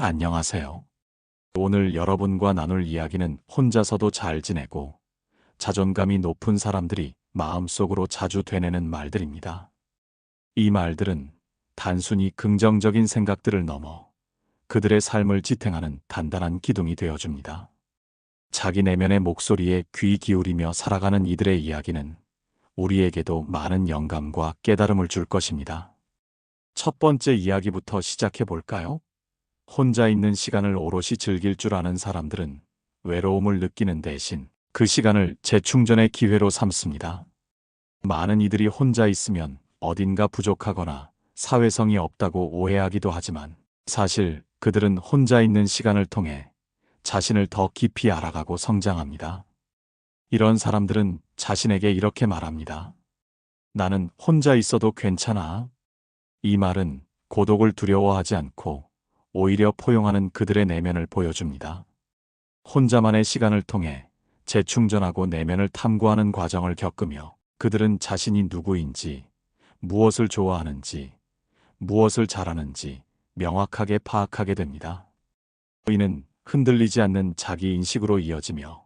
안녕하세요. 오늘 여러분과 나눌 이야기는 혼자서도 잘 지내고 자존감이 높은 사람들이 마음속으로 자주 되뇌는 말들입니다. 이 말들은 단순히 긍정적인 생각들을 넘어 그들의 삶을 지탱하는 단단한 기둥이 되어줍니다. 자기 내면의 목소리에 귀 기울이며 살아가는 이들의 이야기는 우리에게도 많은 영감과 깨달음을 줄 것입니다. 첫 번째 이야기부터 시작해 볼까요? 혼자 있는 시간을 오롯이 즐길 줄 아는 사람들은 외로움을 느끼는 대신 그 시간을 재충전의 기회로 삼습니다. 많은 이들이 혼자 있으면 어딘가 부족하거나 사회성이 없다고 오해하기도 하지만 사실 그들은 혼자 있는 시간을 통해 자신을 더 깊이 알아가고 성장합니다. 이런 사람들은 자신에게 이렇게 말합니다. 나는 혼자 있어도 괜찮아. 이 말은 고독을 두려워하지 않고 오히려 포용하는 그들의 내면을 보여줍니다. 혼자만의 시간을 통해 재충전하고 내면을 탐구하는 과정을 겪으며 그들은 자신이 누구인지, 무엇을 좋아하는지, 무엇을 잘하는지 명확하게 파악하게 됩니다. 이는 흔들리지 않는 자기 인식으로 이어지며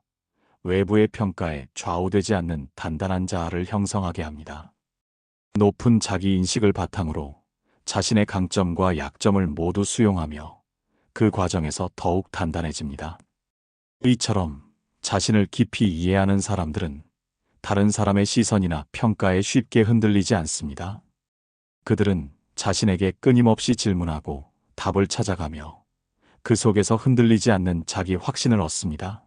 외부의 평가에 좌우되지 않는 단단한 자아를 형성하게 합니다. 높은 자기 인식을 바탕으로 자신의 강점과 약점을 모두 수용하며 그 과정에서 더욱 단단해집니다. 이처럼 자신을 깊이 이해하는 사람들은 다른 사람의 시선이나 평가에 쉽게 흔들리지 않습니다. 그들은 자신에게 끊임없이 질문하고 답을 찾아가며 그 속에서 흔들리지 않는 자기 확신을 얻습니다.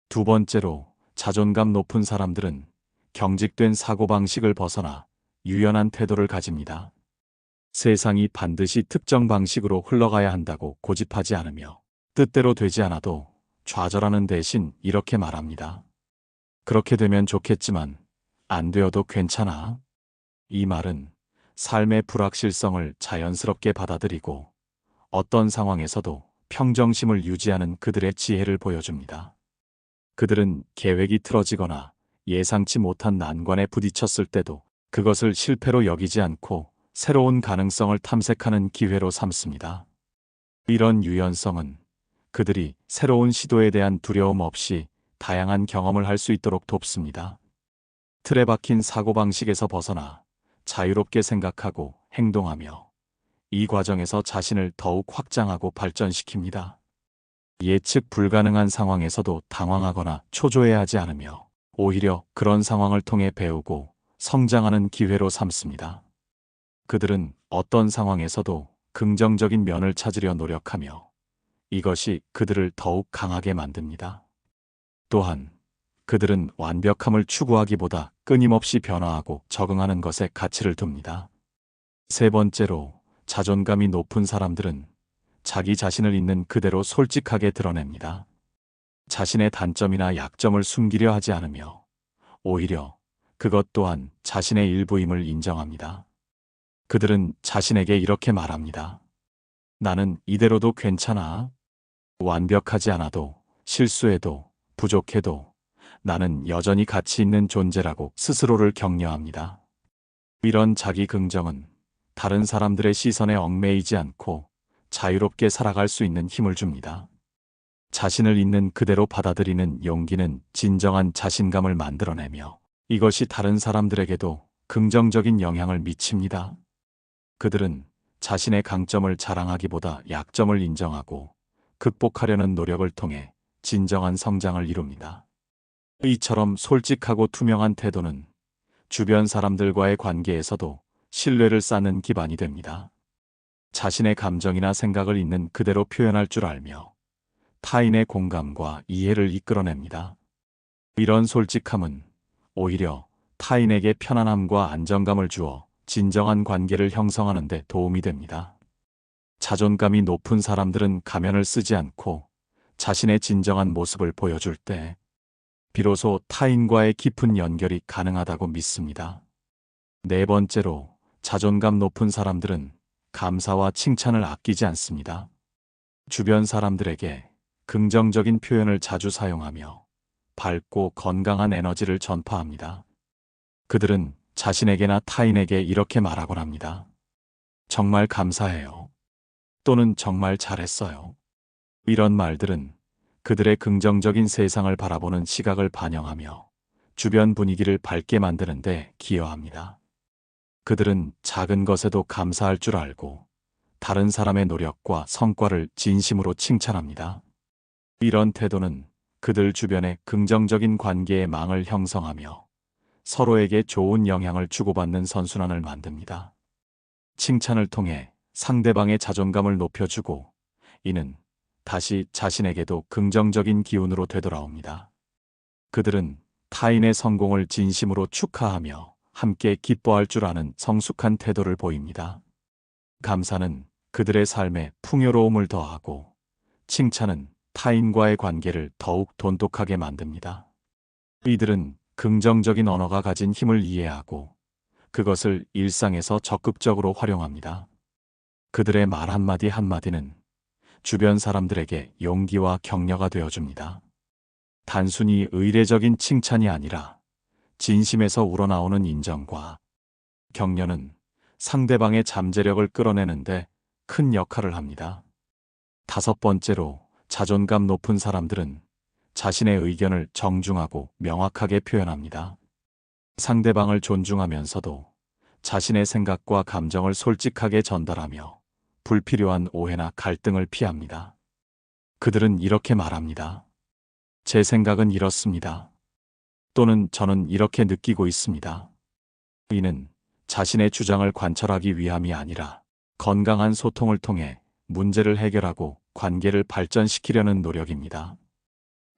두 번째로, 자존감 높은 사람들은 경직된 사고방식을 벗어나 유연한 태도를 가집니다. 세상이 반드시 특정 방식으로 흘러가야 한다고 고집하지 않으며 뜻대로 되지 않아도 좌절하는 대신 이렇게 말합니다. 그렇게 되면 좋겠지만 안 되어도 괜찮아. 이 말은 삶의 불확실성을 자연스럽게 받아들이고 어떤 상황에서도 평정심을 유지하는 그들의 지혜를 보여줍니다. 그들은 계획이 틀어지거나 예상치 못한 난관에 부딪혔을 때도 그것을 실패로 여기지 않고 새로운 가능성을 탐색하는 기회로 삼습니다. 이런 유연성은 그들이 새로운 시도에 대한 두려움 없이 다양한 경험을 할 수 있도록 돕습니다. 틀에 박힌 사고방식에서 벗어나 자유롭게 생각하고 행동하며 이 과정에서 자신을 더욱 확장하고 발전시킵니다. 예측 불가능한 상황에서도 당황하거나 초조해하지 않으며 오히려 그런 상황을 통해 배우고 성장하는 기회로 삼습니다. 그들은 어떤 상황에서도 긍정적인 면을 찾으려 노력하며 이것이 그들을 더욱 강하게 만듭니다. 또한 그들은 완벽함을 추구하기보다 끊임없이 변화하고 적응하는 것에 가치를 둡니다. 세 번째로, 자존감이 높은 사람들은 자기 자신을 있는 그대로 솔직하게 드러냅니다. 자신의 단점이나 약점을 숨기려 하지 않으며 오히려 그것 또한 자신의 일부임을 인정합니다. 그들은 자신에게 이렇게 말합니다. 나는 이대로도 괜찮아. 완벽하지 않아도, 실수해도, 부족해도 나는 여전히 가치 있는 존재라고 스스로를 격려합니다. 이런 자기 긍정은 다른 사람들의 시선에 얽매이지 않고 자유롭게 살아갈 수 있는 힘을 줍니다. 자신을 있는 그대로 받아들이는 용기는 진정한 자신감을 만들어내며 이것이 다른 사람들에게도 긍정적인 영향을 미칩니다. 그들은 자신의 강점을 자랑하기보다 약점을 인정하고 극복하려는 노력을 통해 진정한 성장을 이룹니다. 이처럼 솔직하고 투명한 태도는 주변 사람들과의 관계에서도 신뢰를 쌓는 기반이 됩니다. 자신의 감정이나 생각을 있는 그대로 표현할 줄 알며 타인의 공감과 이해를 이끌어냅니다. 이런 솔직함은 오히려 타인에게 편안함과 안정감을 주어 진정한 관계를 형성하는 데 도움이 됩니다. 자존감이 높은 사람들은 가면을 쓰지 않고 자신의 진정한 모습을 보여줄 때 비로소 타인과의 깊은 연결이 가능하다고 믿습니다. 네 번째로, 자존감 높은 사람들은 감사와 칭찬을 아끼지 않습니다. 주변 사람들에게 긍정적인 표현을 자주 사용하며 밝고 건강한 에너지를 전파합니다. 그들은 자신에게나 타인에게 이렇게 말하곤 합니다. 정말 감사해요. 또는 정말 잘했어요. 이런 말들은 그들의 긍정적인 세상을 바라보는 시각을 반영하며 주변 분위기를 밝게 만드는데 기여합니다. 그들은 작은 것에도 감사할 줄 알고 다른 사람의 노력과 성과를 진심으로 칭찬합니다. 이런 태도는 그들 주변의 긍정적인 관계의 망을 형성하며 서로에게 좋은 영향을 주고받는 선순환을 만듭니다. 칭찬을 통해 상대방의 자존감을 높여주고 이는 다시 자신에게도 긍정적인 기운으로 되돌아옵니다. 그들은 타인의 성공을 진심으로 축하하며 함께 기뻐할 줄 아는 성숙한 태도를 보입니다. 감사는 그들의 삶에 풍요로움을 더하고 칭찬은 타인과의 관계를 더욱 돈독하게 만듭니다. 이들은 긍정적인 언어가 가진 힘을 이해하고 그것을 일상에서 적극적으로 활용합니다. 그들의 말 한마디 한마디는 주변 사람들에게 용기와 격려가 되어줍니다. 단순히 의례적인 칭찬이 아니라 진심에서 우러나오는 인정과 격려는 상대방의 잠재력을 끌어내는데 큰 역할을 합니다. 다섯 번째로, 자존감 높은 사람들은 자신의 의견을 정중하고 명확하게 표현합니다. 상대방을 존중하면서도 자신의 생각과 감정을 솔직하게 전달하며 불필요한 오해나 갈등을 피합니다. 그들은 이렇게 말합니다. 제 생각은 이렇습니다. 또는 저는 이렇게 느끼고 있습니다. 이는 자신의 주장을 관철하기 위함이 아니라 건강한 소통을 통해 문제를 해결하고 관계를 발전시키려는 노력입니다.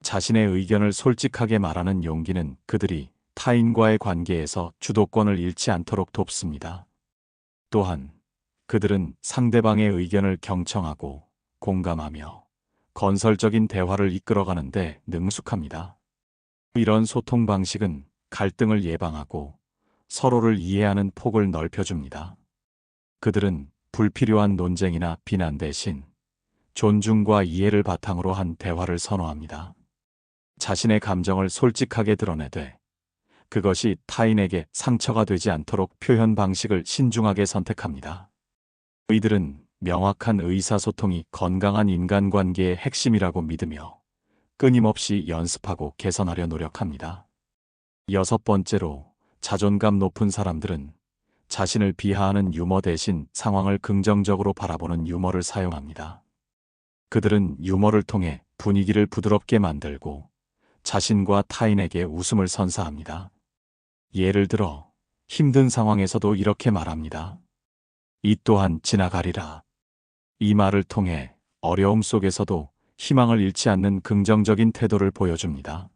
자신의 의견을 솔직하게 말하는 용기는 그들이 타인과의 관계에서 주도권을 잃지 않도록 돕습니다. 또한 그들은 상대방의 의견을 경청하고 공감하며 건설적인 대화를 이끌어가는데 능숙합니다. 이런 소통 방식은 갈등을 예방하고 서로를 이해하는 폭을 넓혀줍니다. 그들은 불필요한 논쟁이나 비난 대신 존중과 이해를 바탕으로 한 대화를 선호합니다. 자신의 감정을 솔직하게 드러내되 그것이 타인에게 상처가 되지 않도록 표현 방식을 신중하게 선택합니다. 이들은 명확한 의사소통이 건강한 인간관계의 핵심이라고 믿으며 끊임없이 연습하고 개선하려 노력합니다. 여섯 번째로, 자존감 높은 사람들은 자신을 비하하는 유머 대신 상황을 긍정적으로 바라보는 유머를 사용합니다. 그들은 유머를 통해 분위기를 부드럽게 만들고 자신과 타인에게 웃음을 선사합니다. 예를 들어 힘든 상황에서도 이렇게 말합니다. 이 또한 지나가리라. 이 말을 통해 어려움 속에서도 희망을 잃지 않는 긍정적인 태도를 보여줍니다.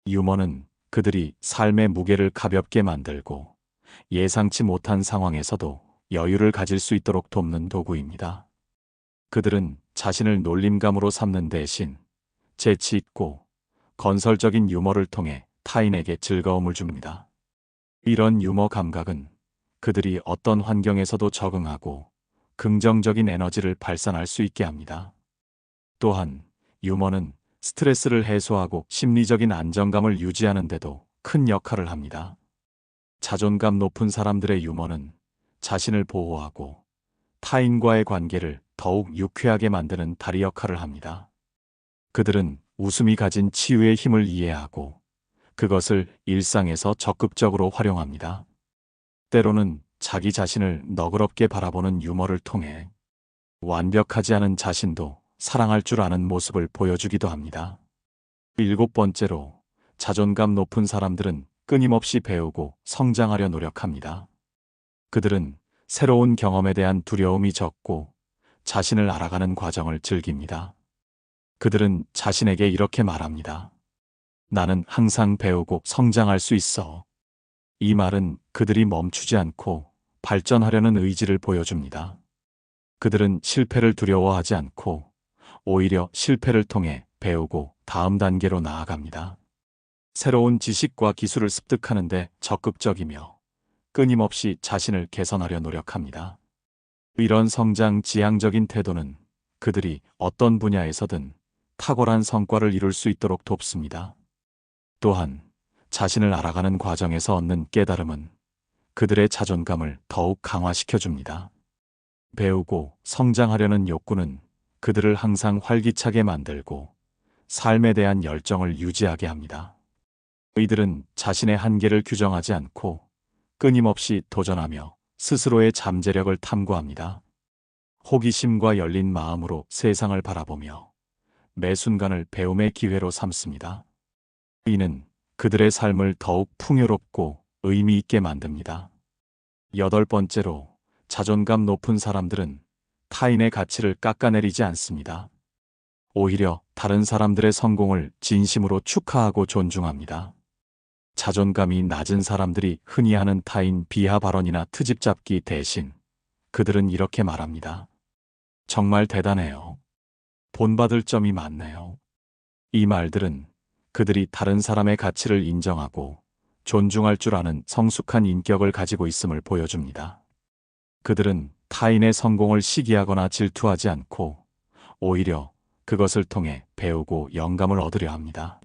유머는 그들이 삶의 무게를 가볍게 만들고 예상치 못한 상황에서도 여유를 가질 수 있도록 돕는 도구입니다. 그들은 자신을 놀림감으로 삼는 대신 재치 있고 건설적인 유머를 통해 타인에게 즐거움을 줍니다. 이런 유머 감각은 그들이 어떤 환경에서도 적응하고 긍정적인 에너지를 발산할 수 있게 합니다. 또한 유머는 스트레스를 해소하고 심리적인 안정감을 유지하는 데도 큰 역할을 합니다. 자존감 높은 사람들의 유머는 자신을 보호하고 타인과의 관계를 더욱 유쾌하게 만드는 다리 역할을 합니다. 그들은 웃음이 가진 치유의 힘을 이해하고 그것을 일상에서 적극적으로 활용합니다. 때로는 자기 자신을 너그럽게 바라보는 유머를 통해 완벽하지 않은 자신도 사랑할 줄 아는 모습을 보여주기도 합니다. 일곱 번째로, 자존감 높은 사람들은 끊임없이 배우고 성장하려 노력합니다. 그들은 새로운 경험에 대한 두려움이 적고 자신을 알아가는 과정을 즐깁니다. 그들은 자신에게 이렇게 말합니다. 나는 항상 배우고 성장할 수 있어. 이 말은 그들이 멈추지 않고 발전하려는 의지를 보여줍니다. 그들은 실패를 두려워하지 않고 오히려 실패를 통해 배우고 다음 단계로 나아갑니다. 새로운 지식과 기술을 습득하는데 적극적이며 끊임없이 자신을 개선하려 노력합니다. 이런 성장 지향적인 태도는 그들이 어떤 분야에서든 탁월한 성과를 이룰 수 있도록 돕습니다. 또한 자신을 알아가는 과정에서 얻는 깨달음은 그들의 자존감을 더욱 강화시켜 줍니다. 배우고 성장하려는 욕구는 그들을 항상 활기차게 만들고 삶에 대한 열정을 유지하게 합니다. 이들은 자신의 한계를 규정하지 않고 끊임없이 도전하며 스스로의 잠재력을 탐구합니다. 호기심과 열린 마음으로 세상을 바라보며 매 순간을 배움의 기회로 삼습니다. 이는 그들의 삶을 더욱 풍요롭고 의미 있게 만듭니다. 여덟 번째로, 자존감 높은 사람들은 타인의 가치를 깎아내리지 않습니다. 오히려 다른 사람들의 성공을 진심으로 축하하고 존중합니다. 자존감이 낮은 사람들이 흔히 하는 타인 비하 발언이나 트집 잡기 대신 그들은 이렇게 말합니다. 정말 대단해요. 본받을 점이 많네요. 이 말들은 그들이 다른 사람의 가치를 인정하고 존중할 줄 아는 성숙한 인격을 가지고 있음을 보여줍니다. 그들은 타인의 성공을 시기하거나 질투하지 않고 오히려 그것을 통해 배우고 영감을 얻으려 합니다.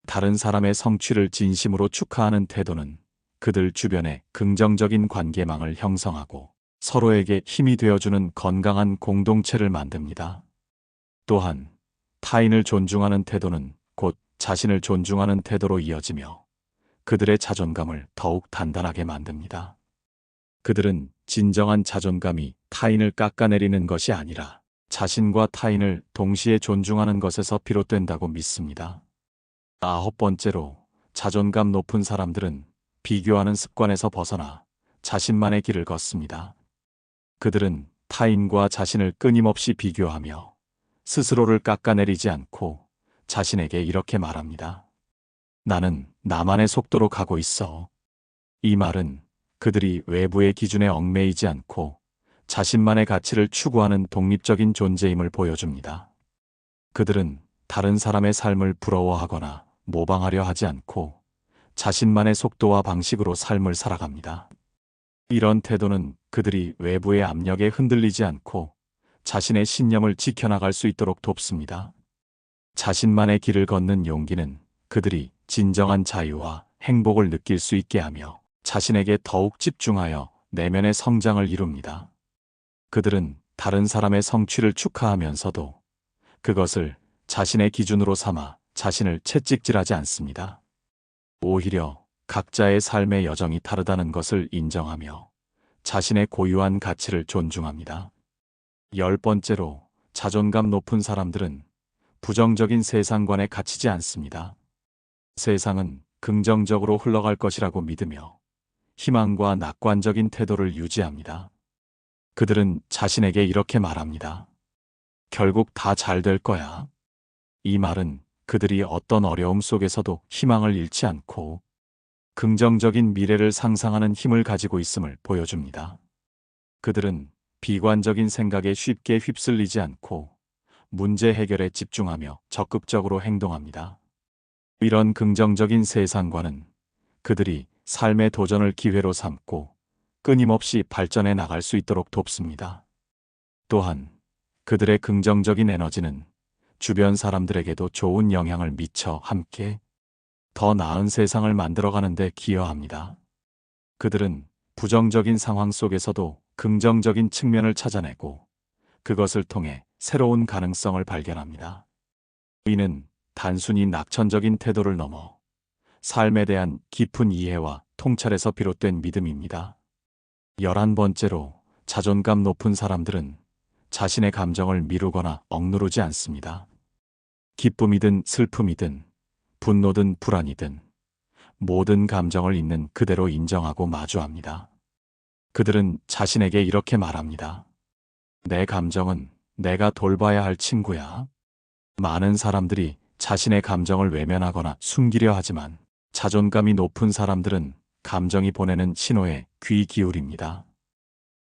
다른 사람의 성취를 진심으로 축하하는 태도는 그들 주변에 긍정적인 관계망을 형성하고 서로에게 힘이 되어주는 건강한 공동체를 만듭니다. 또한 타인을 존중하는 태도는 곧 자신을 존중하는 태도로 이어지며 그들의 자존감을 더욱 단단하게 만듭니다. 그들은 진정한 자존감이 타인을 깎아내리는 것이 아니라 자신과 타인을 동시에 존중하는 것에서 비롯된다고 믿습니다. 아홉 번째로, 자존감 높은 사람들은 비교하는 습관에서 벗어나 자신만의 길을 걷습니다. 그들은 타인과 자신을 끊임없이 비교하며 스스로를 깎아내리지 않고 자신에게 이렇게 말합니다. 나는 나만의 속도로 가고 있어. 이 말은 그들이 외부의 기준에 얽매이지 않고 자신만의 가치를 추구하는 독립적인 존재임을 보여줍니다. 그들은 다른 사람의 삶을 부러워하거나 모방하려 하지 않고 자신만의 속도와 방식으로 삶을 살아갑니다. 이런 태도는 그들이 외부의 압력에 흔들리지 않고 자신의 신념을 지켜나갈 수 있도록 돕습니다. 자신만의 길을 걷는 용기는 그들이 진정한 자유와 행복을 느낄 수 있게 하며 자신에게 더욱 집중하여 내면의 성장을 이룹니다. 그들은 다른 사람의 성취를 축하하면서도 그것을 자신의 기준으로 삼아 자신을 채찍질하지 않습니다. 오히려 각자의 삶의 여정이 다르다는 것을 인정하며 자신의 고유한 가치를 존중합니다. 열 번째로, 자존감 높은 사람들은 부정적인 세상관에 갇히지 않습니다. 세상은 긍정적으로 흘러갈 것이라고 믿으며 희망과 낙관적인 태도를 유지합니다. 그들은 자신에게 이렇게 말합니다. 결국 다 잘 될 거야. 이 말은 그들이 어떤 어려움 속에서도 희망을 잃지 않고 긍정적인 미래를 상상하는 힘을 가지고 있음을 보여줍니다. 그들은 비관적인 생각에 쉽게 휩쓸리지 않고 문제 해결에 집중하며 적극적으로 행동합니다. 이런 긍정적인 세상관은 그들이 삶의 도전을 기회로 삼고 끊임없이 발전해 나갈 수 있도록 돕습니다. 또한 그들의 긍정적인 에너지는 주변 사람들에게도 좋은 영향을 미쳐 함께 더 나은 세상을 만들어가는 데 기여합니다. 그들은 부정적인 상황 속에서도 긍정적인 측면을 찾아내고 그것을 통해 새로운 가능성을 발견합니다. 이는 단순히 낙천적인 태도를 넘어 삶에 대한 깊은 이해와 통찰에서 비롯된 믿음입니다. 11번째로, 자존감 높은 사람들은 자신의 감정을 미루거나 억누르지 않습니다. 기쁨이든 슬픔이든 분노든 불안이든 모든 감정을 있는 그대로 인정하고 마주합니다. 그들은 자신에게 이렇게 말합니다. 내 감정은 내가 돌봐야 할 친구야. 많은 사람들이 자신의 감정을 외면하거나 숨기려 하지만 자존감이 높은 사람들은 감정이 보내는 신호에 귀 기울입니다.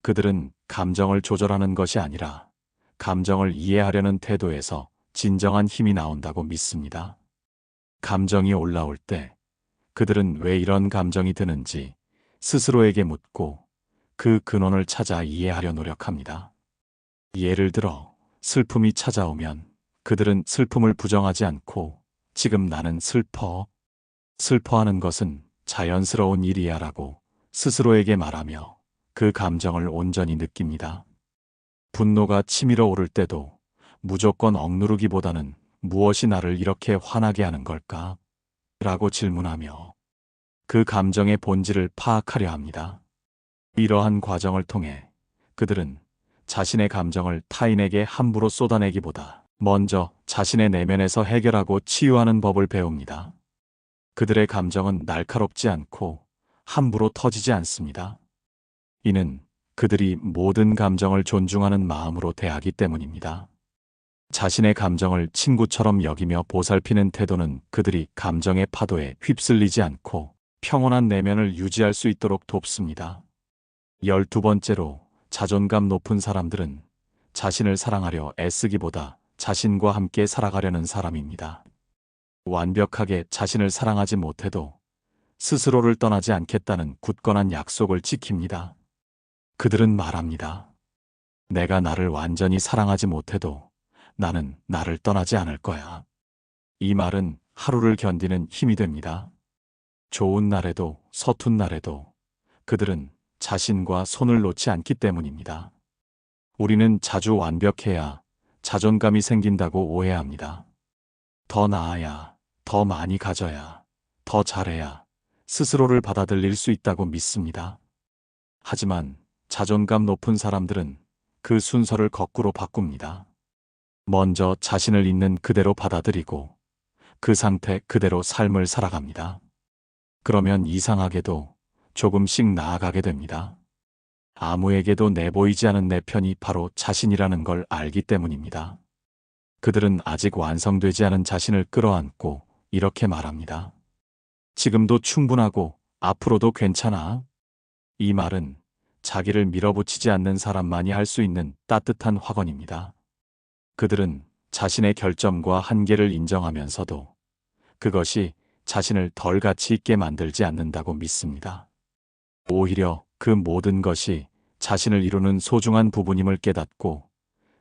그들은 감정을 조절하는 것이 아니라 감정을 이해하려는 태도에서 진정한 힘이 나온다고 믿습니다. 감정이 올라올 때 그들은 왜 이런 감정이 드는지 스스로에게 묻고 그 근원을 찾아 이해하려 노력합니다. 예를 들어 슬픔이 찾아오면 그들은 슬픔을 부정하지 않고 지금 나는 슬퍼하는 것은 자연스러운 일이야 라고 스스로에게 말하며 그 감정을 온전히 느낍니다. 분노가 치밀어 오를 때도 무조건 억누르기보다는 무엇이 나를 이렇게 화나게 하는 걸까? 라고 질문하며 그 감정의 본질을 파악하려 합니다. 이러한 과정을 통해 그들은 자신의 감정을 타인에게 함부로 쏟아내기보다 먼저 자신의 내면에서 해결하고 치유하는 법을 배웁니다. 그들의 감정은 날카롭지 않고 함부로 터지지 않습니다. 이는 그들이 모든 감정을 존중하는 마음으로 대하기 때문입니다. 자신의 감정을 친구처럼 여기며 보살피는 태도는 그들이 감정의 파도에 휩쓸리지 않고 평온한 내면을 유지할 수 있도록 돕습니다. 12번째로 자존감 높은 사람들은 자신을 사랑하려 애쓰기보다 자신과 함께 살아가려는 사람입니다. 완벽하게 자신을 사랑하지 못해도 스스로를 떠나지 않겠다는 굳건한 약속을 지킵니다. 그들은 말합니다. 내가 나를 완전히 사랑하지 못해도 나는 나를 떠나지 않을 거야. 이 말은 하루를 견디는 힘이 됩니다. 좋은 날에도 서툰 날에도 그들은 자신과 손을 놓지 않기 때문입니다. 우리는 자주 완벽해야 자존감이 생긴다고 오해합니다. 더 나아야, 더 많이 가져야, 더 잘해야 스스로를 받아들일 수 있다고 믿습니다. 하지만 자존감 높은 사람들은 그 순서를 거꾸로 바꿉니다. 먼저 자신을 있는 그대로 받아들이고 그 상태 그대로 삶을 살아갑니다. 그러면 이상하게도 조금씩 나아가게 됩니다. 아무에게도 내보이지 않은 내 편이 바로 자신이라는 걸 알기 때문입니다. 그들은 아직 완성되지 않은 자신을 끌어안고 이렇게 말합니다. 지금도 충분하고 앞으로도 괜찮아. 이 말은 자기를 밀어붙이지 않는 사람만이 할 수 있는 따뜻한 확언입니다. 그들은 자신의 결점과 한계를 인정하면서도 그것이 자신을 덜 가치 있게 만들지 않는다고 믿습니다. 오히려 그 모든 것이 자신을 이루는 소중한 부분임을 깨닫고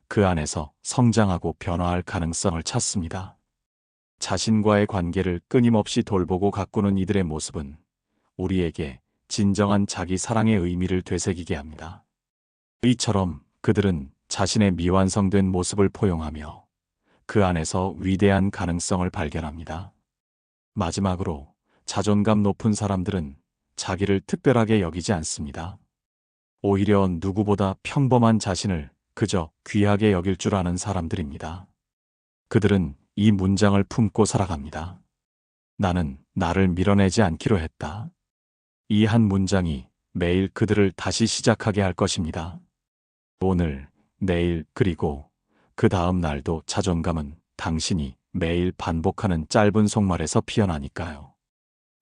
그 안에서 성장하고 변화할 가능성을 찾습니다. 자신과의 관계를 끊임없이 돌보고 가꾸는 이들의 모습은 우리에게 진정한 자기 사랑의 의미를 되새기게 합니다. 이처럼 그들은 자신의 미완성된 모습을 포용하며 그 안에서 위대한 가능성을 발견합니다. 마지막으로 자존감 높은 사람들은 자기를 특별하게 여기지 않습니다. 오히려 누구보다 평범한 자신을 그저 귀하게 여길 줄 아는 사람들입니다. 그들은 이 문장을 품고 살아갑니다. 나는 나를 밀어내지 않기로 했다. 이 한 문장이 매일 그들을 다시 시작하게 할 것입니다. 오늘, 내일, 그리고 그 다음 날도 자존감은 당신이 매일 반복하는 짧은 속말에서 피어나니까요.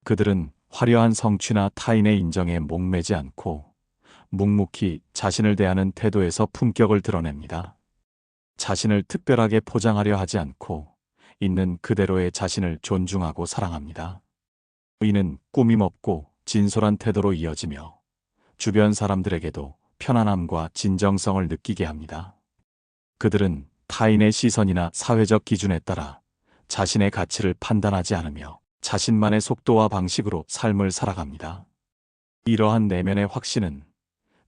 그들은 화려한 성취나 타인의 인정에 목매지 않고 묵묵히 자신을 대하는 태도에서 품격을 드러냅니다. 자신을 특별하게 포장하려 하지 않고 있는 그대로의 자신을 존중하고 사랑합니다. 이는 꾸밈 없고 진솔한 태도로 이어지며 주변 사람들에게도 편안함과 진정성을 느끼게 합니다. 그들은 타인의 시선이나 사회적 기준에 따라 자신의 가치를 판단하지 않으며 자신만의 속도와 방식으로 삶을 살아갑니다. 이러한 내면의 확신은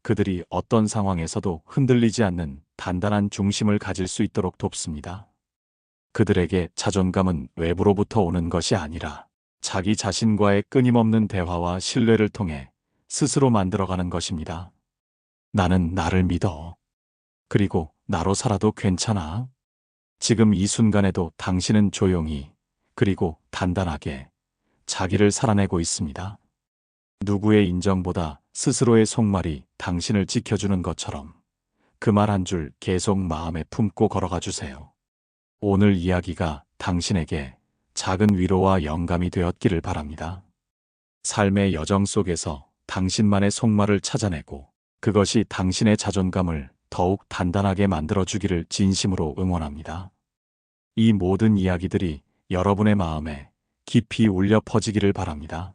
그들이 어떤 상황에서도 흔들리지 않는 단단한 중심을 가질 수 있도록 돕습니다. 그들에게 자존감은 외부로부터 오는 것이 아니라 자기 자신과의 끊임없는 대화와 신뢰를 통해 스스로 만들어가는 것입니다. 나는 나를 믿어. 그리고 나로 살아도 괜찮아. 지금 이 순간에도 당신은 조용히 그리고 단단하게 자기를 살아내고 있습니다. 누구의 인정보다 스스로의 속말이 당신을 지켜주는 것처럼 그 말 한 줄 계속 마음에 품고 걸어가 주세요. 오늘 이야기가 당신에게 작은 위로와 영감이 되었기를 바랍니다. 삶의 여정 속에서 당신만의 속말을 찾아내고 그것이 당신의 자존감을 더욱 단단하게 만들어주기를 진심으로 응원합니다. 이 모든 이야기들이 여러분의 마음에 깊이 울려 퍼지기를 바랍니다.